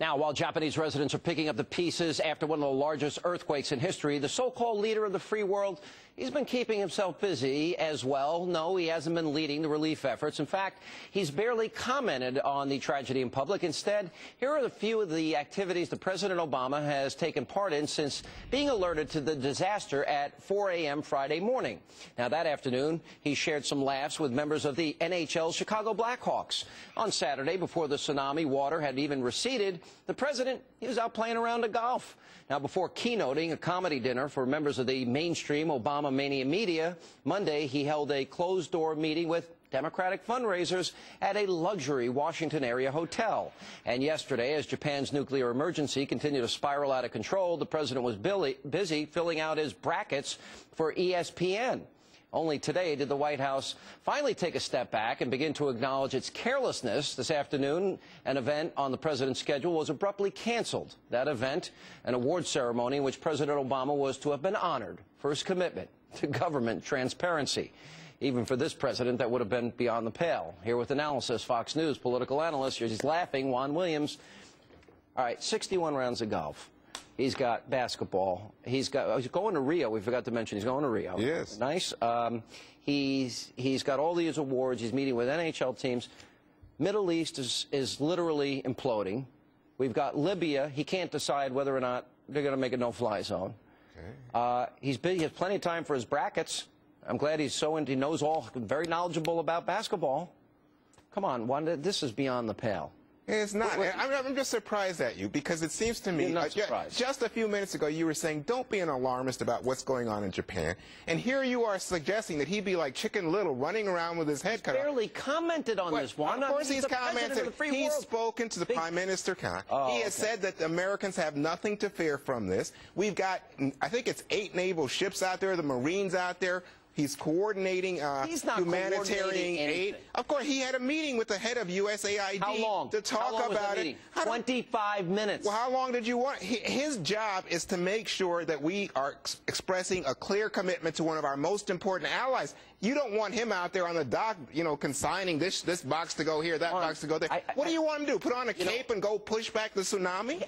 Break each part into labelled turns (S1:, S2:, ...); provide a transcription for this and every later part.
S1: Now, while Japanese residents are picking up the pieces after one of the largest earthquakes in history, the so-called leader of the free world, he's been keeping himself busy as well. No, he hasn't been leading the relief efforts. In fact, he's barely commented on the tragedy in public. Instead, here are a few of the activities that President Obama has taken part in since being alerted to the disaster at 4 a.m. Friday morning. Now, that afternoon, he shared some laughs with members of the NHL's Chicago Blackhawks. On Saturday, before the tsunami water had even receded, the president, he was out playing around at golf. Now, before keynoting a comedy dinner for members of the mainstream Obama mania media, Monday he held a closed-door meeting with Democratic fundraisers at a luxury Washington area hotel. And yesterday, as Japan's nuclear emergency continued to spiral out of control, the president was busy filling out his brackets for ESPN. Only today did the White House finally take a step back and begin to acknowledge its carelessness. This afternoon, an event on the president's schedule was abruptly canceled. That event, an award ceremony in which President Obama was to have been honored for his commitment to government transparency. Even for this president, that would have been beyond the pale. Here with analysis, Fox News political analyst, he's laughing, Juan Williams. All right, 61 rounds of golf. He's got basketball. He's going to Rio. We forgot to mention he's going to Rio.
S2: Yes.
S1: Nice. He's got all these awards. He's meeting with NHL teams. Middle East is literally imploding. We've got Libya. He can't decide whether or not they're going to make a no-fly zone. Okay. He's busy. He has plenty of time for his brackets. I'm glad he's he knows all, very knowledgeable about basketball. Come on, Wanda, this is beyond the pale.
S2: It's not. I'm just surprised at you because it seems to me, just a few minutes ago, you were saying don't be an alarmist about what's going on in Japan. And here you are suggesting that he be like Chicken Little running around with his head cut off.
S1: Barely commented on this one.
S2: Of course he's commented. He's spoken to the Prime Minister. He has said that the Americans have nothing to fear from this. We've got, I think it's 8 naval ships out there, the Marines out there. He's coordinating humanitarian aid. Of course, he had a meeting with the head of USAID to talk about it.
S1: 25 minutes.
S2: Well, how long did you want? His job is to make sure that we are expressing a clear commitment to one of our most important allies. You don't want him out there on the dock, you know, consigning this box to go here, that box to go there. What do you want him to do? Put on a cape and go push back the tsunami?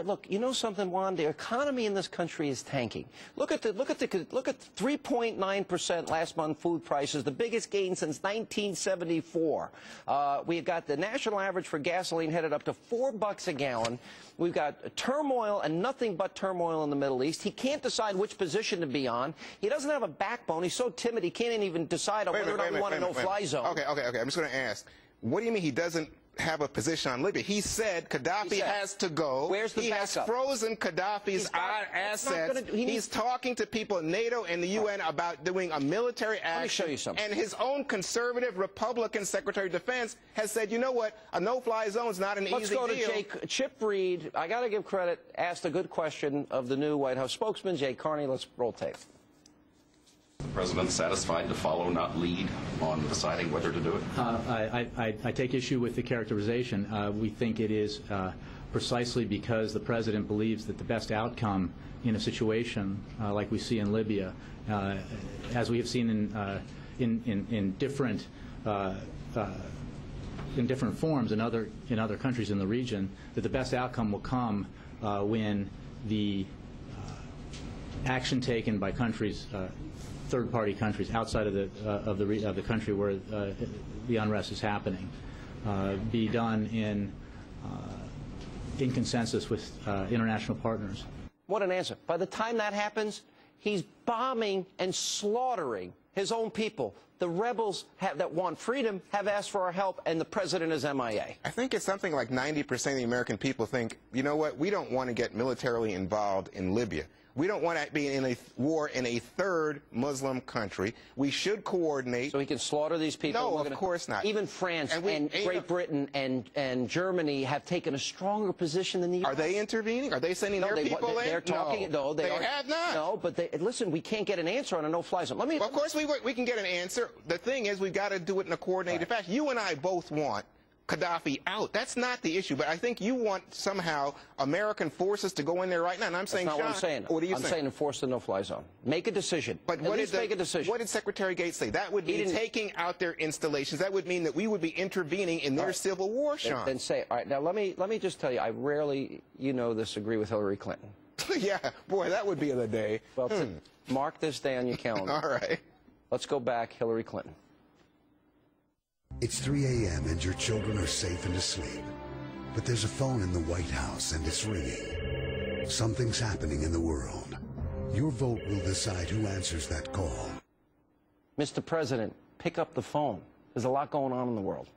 S1: Look, you know something, Juan? The economy in this country is tanking. Look at 3.9% last month food prices, the biggest gain since 1974. We've got the national average for gasoline headed up to $4 a gallon. We've got turmoil and nothing but turmoil in the Middle East. He can't decide which position to be on. He doesn't have a backbone. He's so timid he can't even decide on whether or not we want a no-fly zone.
S2: Okay. I'm just going to ask. What do you mean he doesn't have a position on Libya? He said Gaddafi has to go.
S1: Where's the backup?
S2: He has frozen Gaddafi's assets. He's talking to people in NATO and the UN about doing a military action.
S1: Let me show you something.
S2: And his own conservative Republican Secretary of Defense has said, you know what, a no-fly zone is not an easy deal.
S1: Let's go to Chip Reed. I got to give credit, asked a good question of the new White House spokesman, Jay Carney. Let's roll tape.
S3: The president satisfied to follow, not lead, on deciding whether to do it?
S4: I take issue with the characterization. We think it is precisely because the president believes that the best outcome in a situation like we see in Libya, as we have seen in different forms in other countries in the region, that the best outcome will come when the action taken by countries, third-party countries outside of the country where the unrest is happening, be done in consensus with international partners.
S1: What an answer! By the time that happens, he's bombing and slaughtering his own people. The rebels that want freedom have asked for our help, and the president is MIA.
S2: I think it's something like 90% of the American people think, you know what, we don't want to get militarily involved in Libya. We don't want to be in a war in a third Muslim country. We should coordinate.
S1: So he can slaughter these people?
S2: No, of course not.
S1: Even France and Great Britain and Germany have taken a stronger position than the U.S.
S2: Are they intervening? Are they sending their people in?
S1: They're talking. No, they
S2: have not.
S1: No, but listen, we can't get an answer on a no-fly zone.
S2: Well, of course we can get an answer. The thing is, we've got to do it in a coordinated fashion. You and I both want Gaddafi out. That's not the issue. But I think you want somehow American forces to go in there right now. And I'm saying,
S1: that's not
S2: Sean,
S1: what I'm saying.
S2: What are you
S1: I'm
S2: saying?
S1: saying enforce the no-fly zone. Make a decision.
S2: But
S1: at least make a decision.
S2: What did Secretary Gates say? That would mean taking out their installations. That would mean that we would be intervening in their civil war, Sean.
S1: Then say, all right, now let me just tell you, I rarely, disagree with Hillary Clinton.
S2: Yeah, boy, that would be the day.
S1: Well, mark this day on your calendar.
S2: All right.
S1: Let's go back, Hillary Clinton.
S5: It's 3 a.m. and your children are safe and asleep. But there's a phone in the White House and it's ringing. Something's happening in the world. Your vote will decide who answers that call.
S1: Mr. President, pick up the phone. There's a lot going on in the world.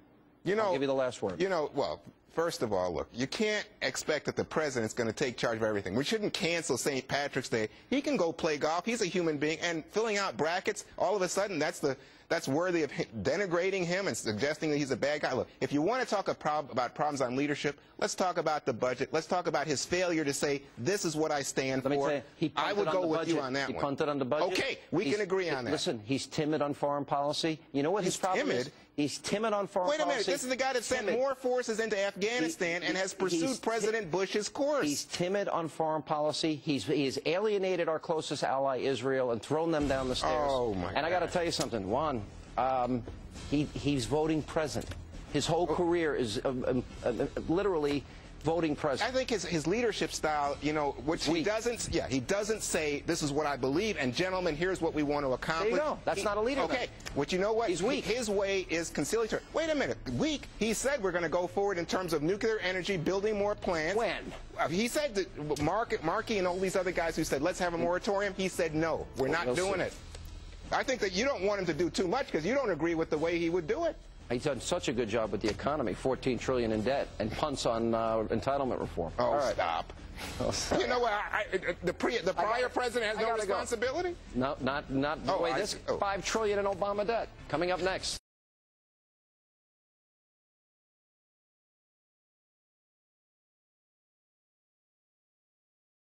S1: I'll give you the last word.
S2: Well, first of all, look, you can't expect that the president's going to take charge of everything. We shouldn't cancel St. Patrick's Day. He can go play golf. He's a human being. And filling out brackets, all of a sudden, that's worthy of denigrating him and suggesting that he's a bad guy. Look, if you want to talk about problems on leadership, let's talk about the budget. Let's talk about his failure to say, this is what I stand for. I would go with you on that one.
S1: He punted on the budget.
S2: Okay, we can agree on that.
S1: Listen, he's timid on foreign policy. You know what his problem is? He's timid on foreign policy.
S2: Wait a minute. This is the guy that sent more forces into Afghanistan and has pursued President Bush's course.
S1: He's timid on foreign policy. He has alienated our closest ally, Israel, and thrown them down the stairs.
S2: Oh, my God.
S1: And I got to tell you something, Juan. He's voting present. His whole career is literally voting president.
S2: I think his leadership style, which he doesn't say, this is what I believe, and gentlemen, here's what we want to accomplish.
S1: There you go. That's not a leader.
S2: Okay, but you know what?
S1: He's weak.
S2: His way is conciliatory. Wait a minute. Weak? He said we're going to go forward in terms of nuclear energy, building more plants.
S1: When?
S2: He said that Markey and all these other guys who said, let's have a moratorium, he said, no, we're not doing it. I think that you don't want him to do too much because you don't agree with the way he would do it.
S1: He's done such a good job with the economy, $14 trillion in debt, and punts on entitlement reform.
S2: Oh,
S1: all right.
S2: Stop. You know what? The prior president has no responsibility?
S1: No, not the way this $5 trillion in Obama debt. Coming up next.